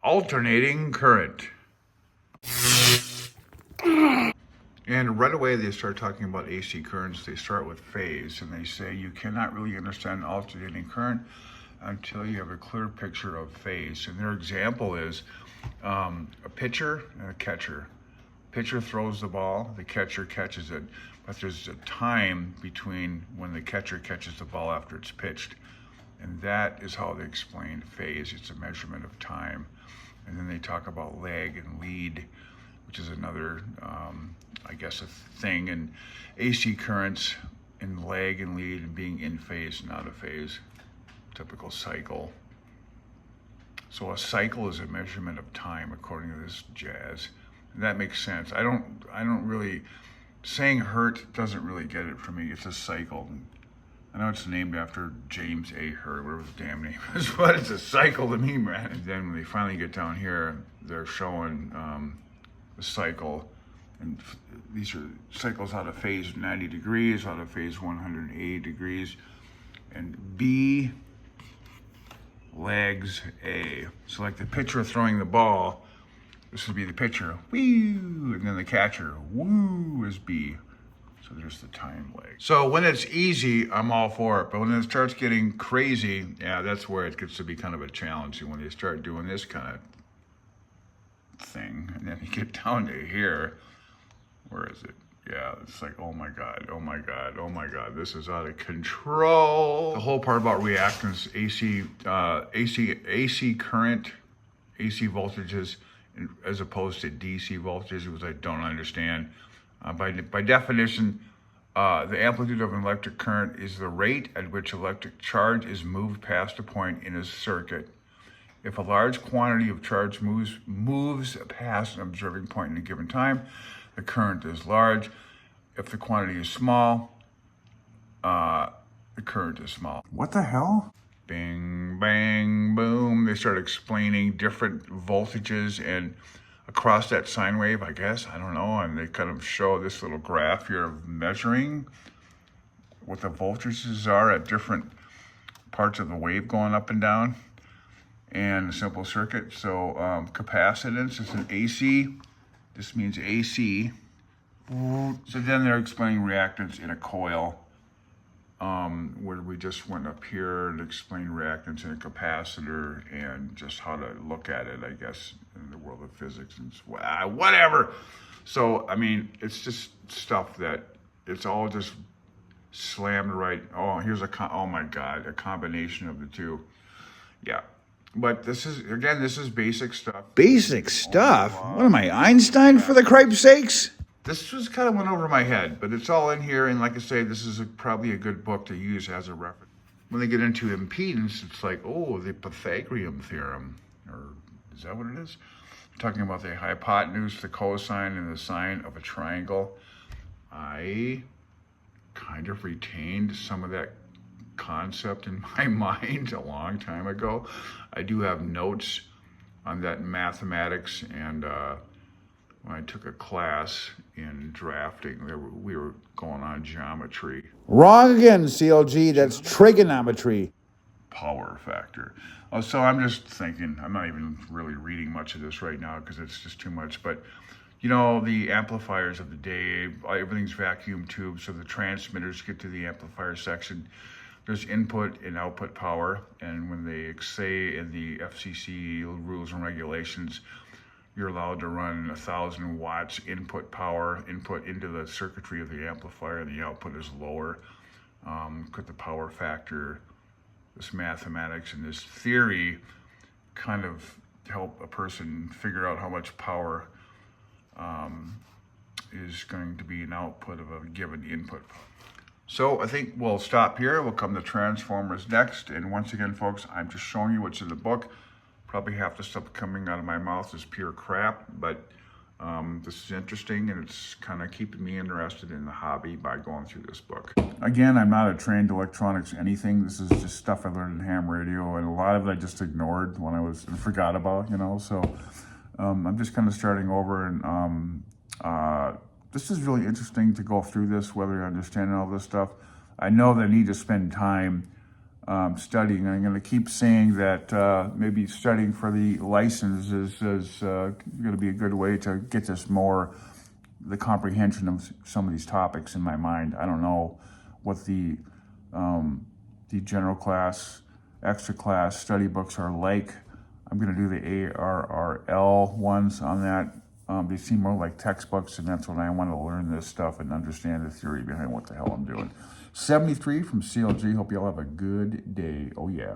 Alternating current. And right away they start talking about AC currents. They start with phase, and they say you cannot really understand alternating current until you have a clear picture of phase. And their example is a pitcher and a catcher. Pitcher throws the ball, the catcher catches it, but there's a time between when the catcher catches the ball after it's pitched. And that is how they explain phase. It's a measurement of time. And then they talk about lag and lead, which is another, I guess, a thing. And AC currents and lag and lead and being in phase and out of phase. Typical cycle. So a cycle is a measurement of time, according to this jazz. And that makes sense. I don't really, saying Hurt doesn't really get it for me. It's a cycle. I know it's named after James A. Hurt, whatever his damn name is, but it's a cycle to me, man. And then when they finally get down here, they're showing the cycle. And these are cycles out of phase 90 degrees, out of phase 180 degrees. And B lags A. So like the pitcher throwing the ball, this would be the pitcher, woo, and then the catcher, woo, is B. So there's the time lag. So when it's easy, I'm all for it. But when it starts getting crazy, yeah, that's where it gets to be kind of a challenge. And when they start doing this kind of thing, and then you get down to here, where is it? Yeah, it's like, oh my God, oh my God, oh my God, this is out of control. The whole part about reactance, AC current, AC voltages, as opposed to DC voltages, which I don't understand. By definition, the amplitude of an electric current is the rate at which electric charge is moved past a point in a circuit. If a large quantity of charge moves past an observing point in a given time, the current is large. If the quantity is small, the current is small. What the hell? Bing, bang, boom. They start explaining different voltages and across that sine wave, I guess, I don't know. And they kind of show this little graph here of measuring what the voltages are at different parts of the wave going up and down and a simple circuit. So capacitance is an AC. This means AC. So then they're explaining reactance in a coil, where we just went up here and explained reactance in a capacitor and just how to look at it, I guess, in the world of physics and whatever. So, I mean, it's just stuff that it's all just slammed right. Oh, here's oh my God, a combination of the two. Yeah. But this is, again, this is basic stuff. Basic stuff? What am I, Einstein, for the cripe's sakes? This just kind of went over my head, but it's all in here. And like I say, this is probably a good book to use as a reference. When they get into impedance, it's like, oh, the Pythagorean theorem. Or is that what it is? Talking about the hypotenuse, the cosine, and the sine of a triangle. I kind of retained some of that concept in my mind a long time ago. I do have notes on that in mathematics, and when I took a class in drafting, we were going on geometry. Wrong again, CLG. That's trigonometry. Power factor. Oh, so I'm just thinking, I'm not even really reading much of this right now because it's just too much. But, you know, the amplifiers of the day, everything's vacuum tubes, so the transmitters get to the amplifier section. There's input and output power, and when they say in the FCC rules and regulations, you're allowed to run 1,000 watts input power input into the circuitry of the amplifier, and the output is lower. Could the power factor, this mathematics and this theory kind of help a person figure out how much power is going to be an output of a given input. So I think we'll stop here. We'll come to Transformers next. And once again, folks, I'm just showing you what's in the book. Probably half the stuff coming out of my mouth is pure crap, but this is interesting, and it's kind of keeping me interested in the hobby by going through this book. Again, I'm not a trained electronics anything. This is just stuff I learned in ham radio, and a lot of it I just ignored when I was and forgot about, you know. So I'm just kind of starting over, and this is really interesting to go through this, whether you're understanding all this stuff. I know that I need to spend time studying. I'm going to keep saying that maybe studying for the license is going to be a good way to get this more, the comprehension of some of these topics in my mind. I don't know what the general class, extra class study books are like. I'm going to do the ARRL ones on that. They seem more like textbooks, and that's when I want to learn this stuff and understand the theory behind what the hell I'm doing. 73 from CLG. Hope you all have a good day. Oh, yeah.